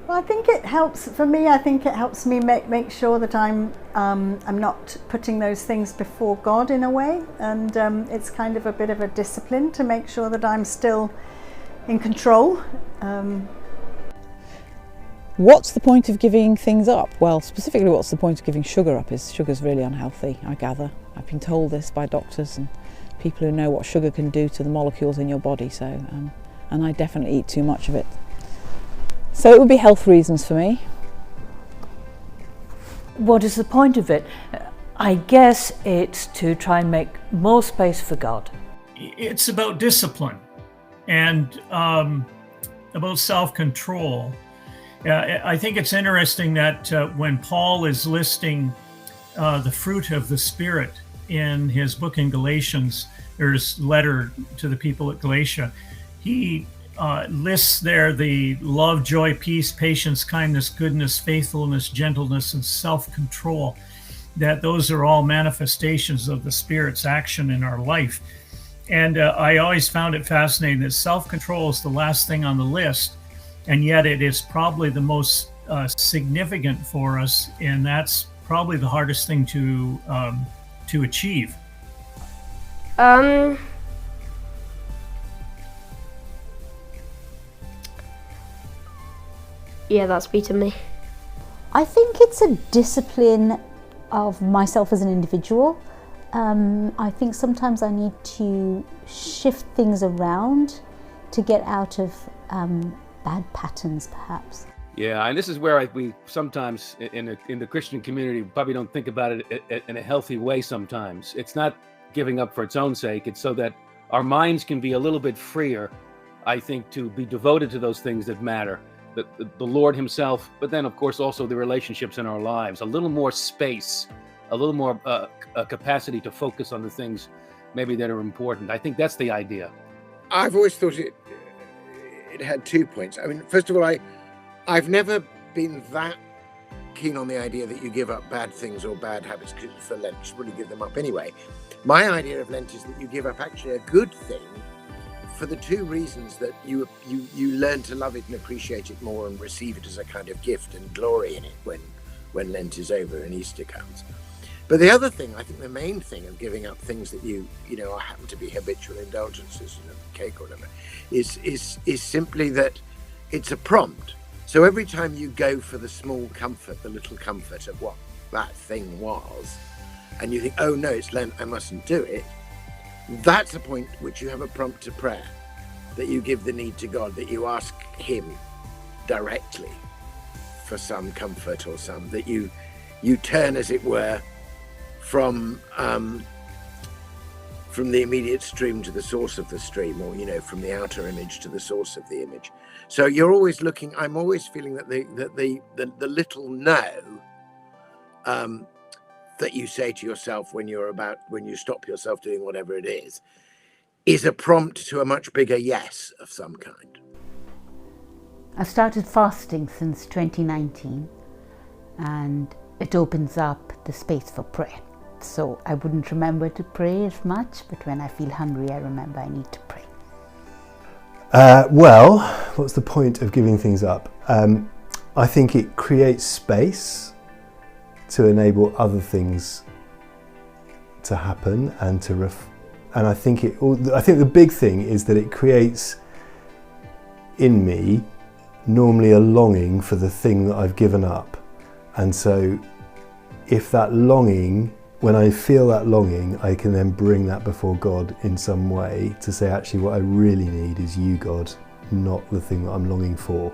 Well, I think it helps for me. I think it helps me make sure that I'm not putting those things before God in a way, and it's kind of a bit of a discipline to make sure that I'm still in control. What's the point of giving things up? Well, specifically, what's the point of giving sugar up? Is sugar's really unhealthy, I gather. I've been told this by doctors and people who know what sugar can do to the molecules in your body. So, and I definitely eat too much of it. So it would be health reasons for me. What is the point of it? I guess it's to try and make more space for God. It's about discipline and about self-control. I think it's interesting that when Paul is listing the fruit of the Spirit in his book in Galatians, or his letter to the people at Galatia, he lists there the love, joy, peace, patience, kindness, goodness, faithfulness, gentleness, and self-control, that those are all manifestations of the Spirit's action in our life. And I always found it fascinating that self-control is the last thing on the list, and yet it is probably the most significant for us, and that's probably the hardest thing to achieve. Yeah, that's beaten me. I think it's a discipline of myself as an individual. I think sometimes I need to shift things around to get out of bad patterns, perhaps. Yeah, and this is where we sometimes in the Christian community probably don't think about it in a healthy way sometimes. It's not giving up for its own sake. It's so that our minds can be a little bit freer, I think, to be devoted to those things that matter. The Lord himself, but then of course also the relationships in our lives, a little more space, a little more capacity to focus on the things maybe that are important. I think that's the idea. I've always thought it had 2 points. I mean, first of all, I've never been that keen on the idea that you give up bad things or bad habits for Lent. You should really give them up anyway. My idea of Lent is that you give up actually a good thing for the 2 reasons that you learn to love it and appreciate it more and receive it as a kind of gift and glory in it when Lent is over and Easter comes. But the other thing, I think the main thing of giving up things that you know happen to be habitual indulgences, cake or whatever, is simply that it's a prompt. So every time you go for the small comfort, the little comfort of what that thing was, and you think, oh no, it's Lent, I mustn't do it, that's a point which you have a prompt to prayer, that you give the need to God, that you ask him directly for some comfort or some, that you turn, as it were, from the immediate stream to the source of the stream, or from the outer image to the source of the image. So you're always looking. I'm always feeling that the little no that you say to yourself when you stop yourself doing whatever it is a prompt to a much bigger yes of some kind. I've started fasting since 2019, and it opens up the space for prayer. So I wouldn't remember to pray as much, but when I feel hungry, I remember I need to pray. Well, what's the point of giving things up? I think it creates space to enable other things to happen and to and I think the big thing is that it creates in me normally a longing for the thing that I've given up. And so if that longing, when I feel that longing, I can then bring that before God in some way to say, actually, what I really need is you, God, not the thing that I'm longing for.